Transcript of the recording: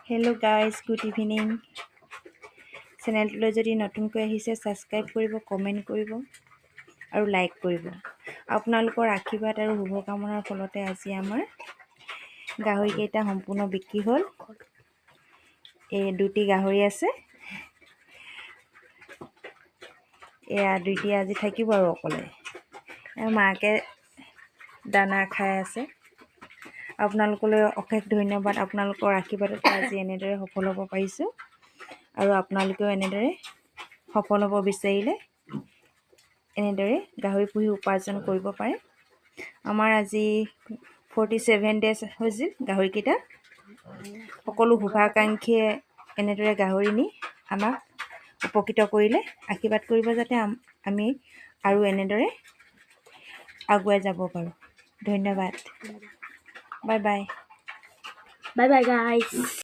Hello' guys, good evening. চেনেলটোলৈ যদি নতুনকৈ আহিছে ছাবস্ক্ৰাইব কৰিব, কমেণ্ট কৰিব আৰু লাইক কৰিব। আপোনালোকৰ আশীৰ্বাদ আৰু শুভকামনাৰ ফলতে আজি আমাৰ গাহৰিকেইটা সম্পূৰ্ণ বিক্ৰী হ'ল। এই 2টি গাহৰি আছে, এয়া 2টি আজি থাকিব আৰু অকলে। মাকে দানা খাই আছে। আপোনালোকলৈ অশেষ ধন্যবাদ। আপোনালোকৰ আশীৰ্বাদত আজি এনেদৰে সফল হ'ব পাৰিছোঁ আৰু আপোনালোকেও এনেদৰে সফল হ'ব বিচাৰিলে এনেদৰে গাহৰি পুহি উপাৰ্জন কৰিব পাৰে। আমাৰ আজি 47 ডেজ হৈছিল গাহৰিকেইটা। সকলো শুভাকাংক্ষীয়ে এনেদৰে গাহৰি নি আমাক উপকৃত কৰিলে। আশীৰ্বাদ কৰিব যাতে আমি আৰু এনেদৰে আগুৱাই যাব পাৰোঁ। ধন্যবাদ। Bye bye. Bye bye guys.